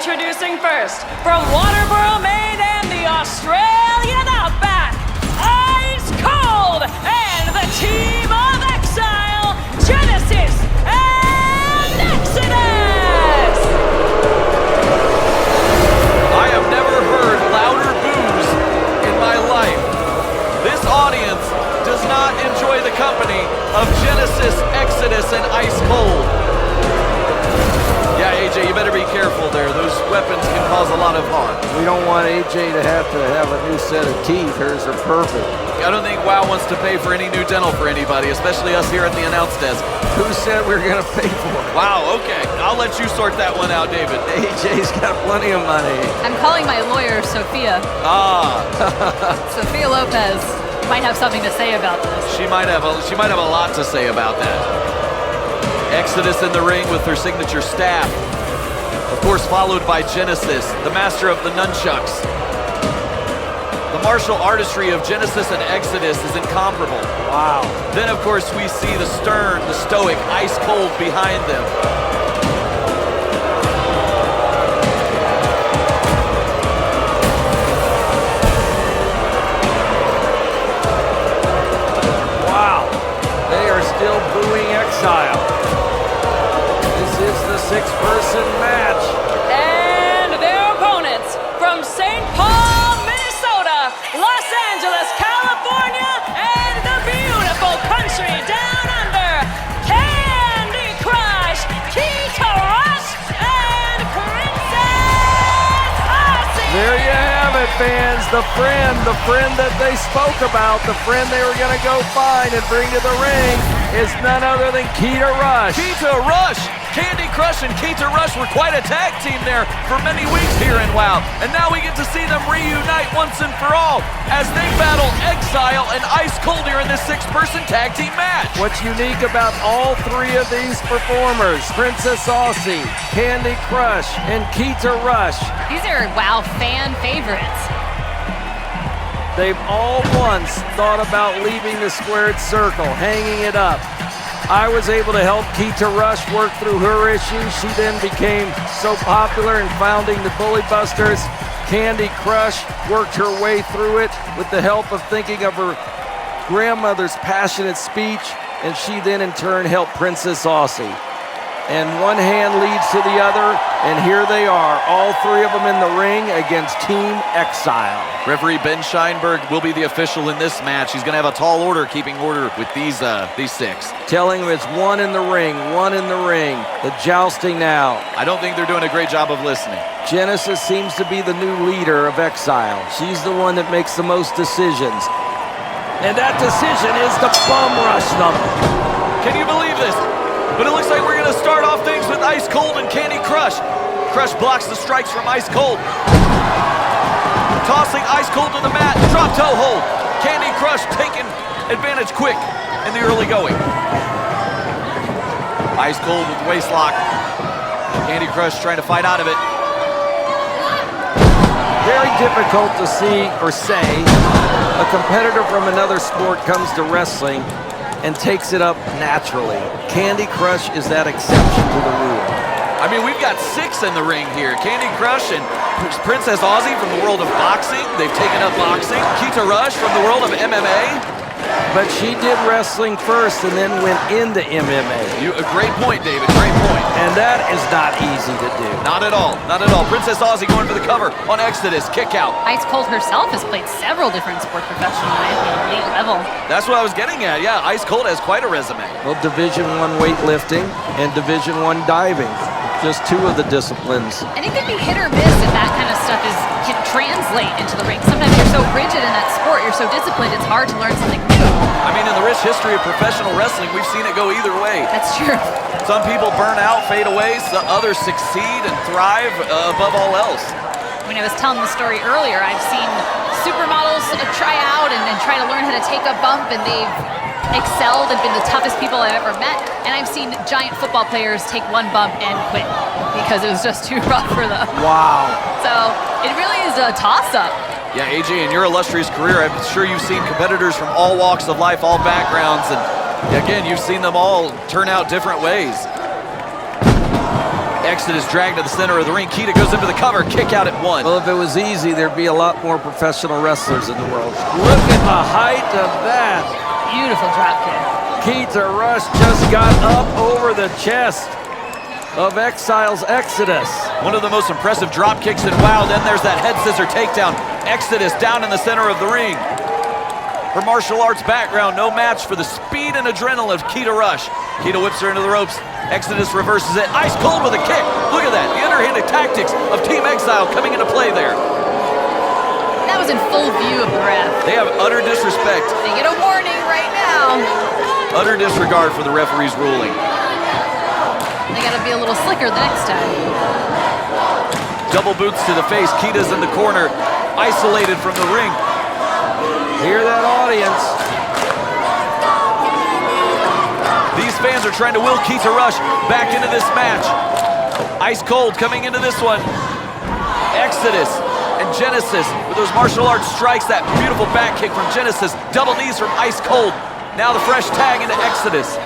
Introducing first, from Waterboro, Maine and the Australian Outback, Ice Cold and the team of Exile, Genesis and Exodus! I have never heard louder boos in my life. This audience does not enjoy the company of Genesis, Exodus, and Ice Cold. Yeah, AJ, you better be careful there. Those weapons can cause a lot of harm. We don't want AJ to have a new set of teeth. Hers are perfect. I don't think WoW wants to pay for any new dental for anybody, especially us here at the announce desk. Who said we're going to pay for it? Wow, okay. I'll let you sort that one out, David. AJ's got plenty of money. I'm calling my lawyer, Sophia. Sophia Lopez might have something to say about this. She might have a lot to say about that. Exodus in the ring with her signature staff. Of course, followed by Genesis, the master of the nunchucks. The martial artistry of Genesis and Exodus is incomparable. Wow. Then, of course, we see the stern, the stoic, Ice Cold behind them. Wow. They are still booing Exile. This is the six-person match. And their opponents from St. Paul, Minnesota, Los Angeles, California, and the beautiful country down under, Kandi, Krush, Keta, and Princess Aussie! There you have it, fans. The friend that they spoke about, the friend they were going to go find and bring to the ring is none other than Keta Rush. Keta Rush! Kandi, Krush, and Keta Rush were quite a tag team there for many weeks here in WoW. And now we get to see them reunite once and for all as they battle Exile and Ice Cold here in this six-person tag team match. What's unique about all three of these performers, Princess Aussie, Kandi Krush, and Keta Rush, These are WoW fan favorites. they've all once thought about leaving the squared circle, hanging it up. I was able to help Keta Rush work through her issues. She then became so popular in founding the Bully Busters. Kandi Krush worked her way through it with the help of thinking of her grandmother's passionate speech, and she then in turn helped Princess Aussie. And one hand leads to the other, and here they are, all three of them in the ring against Team Exile. Referee Ben Scheinberg will be the official in this match. He's going to have a tall order keeping order with these six. Telling him it's one in the ring, one in the ring. The jousting now. I don't think they're doing a great job of listening. Genesis seems to be the new leader of Exile. She's the one that makes the most decisions. And that decision is to bum rush them. Can you believe this? But it looks like we're going to start off things with Ice Cold and Kandi Krush. Krush blocks the strikes from Ice Cold. Tossing Ice Cold to the mat, drop toe hold. Kandi Krush taking advantage quick in the early going. Ice Cold with the waist lock. Kandi Krush trying to fight out of it. Very difficult to see or say a competitor from another sport comes to wrestling and takes it up naturally. Kandi Krush is that exception to the rule. I mean, we've got six in the ring here. Kandi Krush and Princess Aussie from the world of boxing. They've taken up boxing. Keta Rush from the world of MMA. But she did wrestling first and then went into MMA. A great point, David, great point. And that is not easy to do. Not at all, not at all. Princess Aussie going for the cover on Exodus, kick out. Ice Cold herself has played several different sports professionally at the elite level. That's what I was getting at, yeah. Ice Cold has quite a resume. Well, Division I weightlifting and Division I diving. Just two of the disciplines. And it can be hit or miss if that kind of stuff can translate into the ring. Sometimes you're so rigid in that sport, you're so disciplined, it's hard to learn something new. I mean, in the rich history of professional wrestling, we've seen it go either way. That's true. Some people burn out, fade away, others succeed and thrive above all else. When I was telling the story earlier, I've seen supermodels try out and try to learn how to take a bump, and they've excelled and been the toughest people I've ever met. And I've seen giant football players take one bump and quit because it was just too rough for them. Wow. So it really is a toss-up. Yeah, AJ, in your illustrious career, I'm sure you've seen competitors from all walks of life, all backgrounds, and again, you've seen them all turn out different ways. Exodus dragged to the center of the ring. Keta goes into the cover, kick out at 1. Well, if it was easy, there'd be a lot more professional wrestlers in the world. Look at the height of that. Beautiful drop kick. Keta Rush just got up over the chest of Exile's Exodus. One of the most impressive drop kicks in WoW. Then there's that head scissor takedown. Exodus down in the center of the ring. Her martial arts background, no match for the speed and adrenaline of Keta Rush. Keta whips her into the ropes. Exodus reverses it. Ice Cold with a kick. Look at that. The underhanded tactics of Team Exile coming into play there. That was in full view of the ref. They have utter disrespect. They get a warning right now. Utter disregard for the referee's ruling. They gotta be a little slicker the next time. Double boots to the face. Keta's in the corner, isolated from the ring. Hear that audience. These fans are trying to will Keta Rush back into this match. Ice Cold coming into this one. Exodus and Genesis with those martial arts strikes. That beautiful back kick from Genesis. Double knees from Ice Cold. Now the fresh tag into Exodus.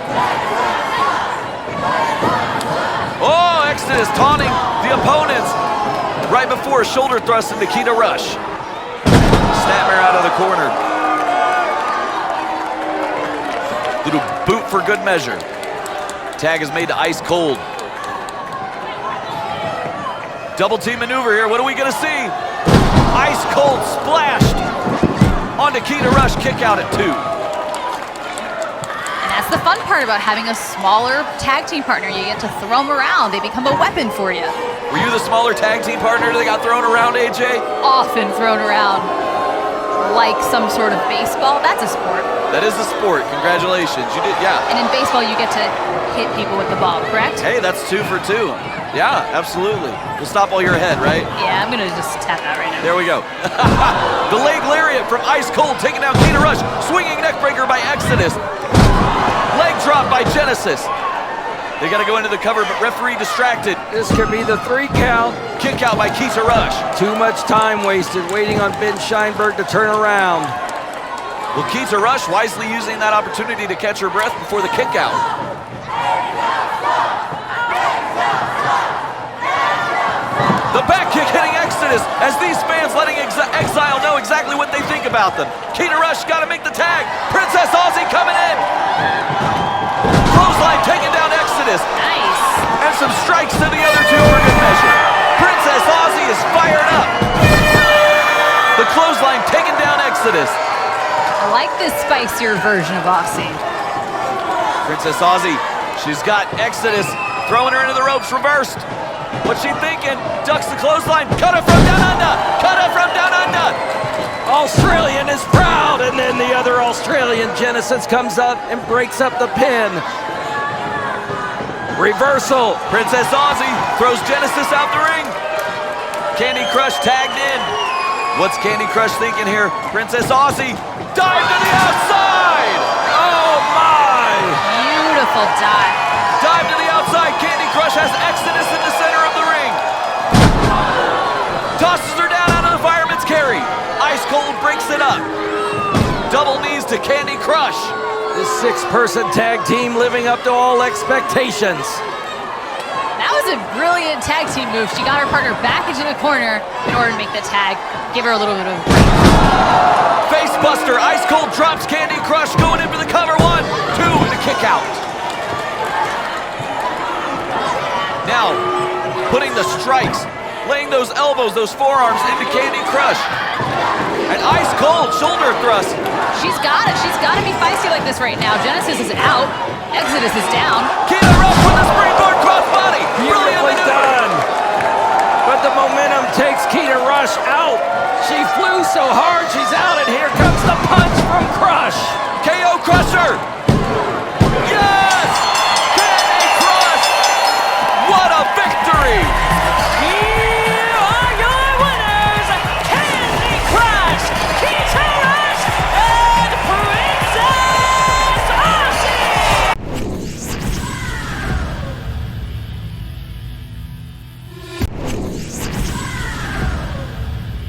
Oh, Exodus taunting the opponents right before a shoulder thrust into Keta Rush. Snapmare out of the corner. Little boot for good measure. Tag is made to Ice Cold. Double team maneuver here. What are we gonna see? Ice Cold splashed onto Keta Rush. Kick out at 2. And that's the fun part about having a smaller tag team partner. You get to throw them around. They become a weapon for you. Were you the smaller tag team partner that got thrown around, AJ? Often thrown around like some sort of baseball. That's a sport. That is a sport. Congratulations. You did, yeah. And in baseball, you get to hit people with the ball, correct? Hey, that's 2 for 2. Yeah, absolutely. We'll stop while you're ahead, right? Yeah, I'm gonna just tap that right now. There we go. The leg lariat from Ice Cold taking down Keta Rush. Swinging neckbreaker by Exodus. Leg drop by Genesis. They got to go into the cover, but referee distracted. This could be the 3 count. Kick out by Keta Rush. Too much time wasted waiting on Ben Scheinberg to turn around. Well, Keta Rush wisely using that opportunity to catch her breath before the kick out. The back kick hitting Exodus as these fans letting Exile know exactly what they think about them. Keta Rush got to make the tag. Princess Aussie coming in. Clothesline taking down Exodus. Nice. And some strikes to the other 2 for good measure. Princess Aussie is fired up. The clothesline taking down Exodus. I like this spicier version of Aussie. Princess Aussie, she's got Exodus throwing her into the ropes reversed. What's she thinking? Ducks the clothesline. Cut it from down under. Cut it from down under. Australian is proud, and then the other Australian, Genesis, comes up and breaks up the pin. Reversal. Princess Aussie throws Genesis out the ring. Kandi Krush tagged in. What's Kandi Krush thinking here? Princess Aussie dive to the outside. Oh my! Beautiful dive. Dive to the outside. Kandi Krush has Exodus in the center of the ring. Tosses her down out of the fireman's carry. Ice Cold breaks it up. Double knees to Kandi Krush. This 6-person tag team living up to all expectations. That was a brilliant tag team move. She got her partner back into the corner in order to make the tag. Give her a little bit of a break. Face buster. Ice Cold drops Kandi Krush going in for the cover. 1, 2, and a kick out. Now, putting the strikes, laying those elbows, those forearms into Kandi Krush. And Ice Cold shoulder thrust. She's got it. She's got to be feisty like this right now. Genesis is out. Exodus is down. Keta Rush with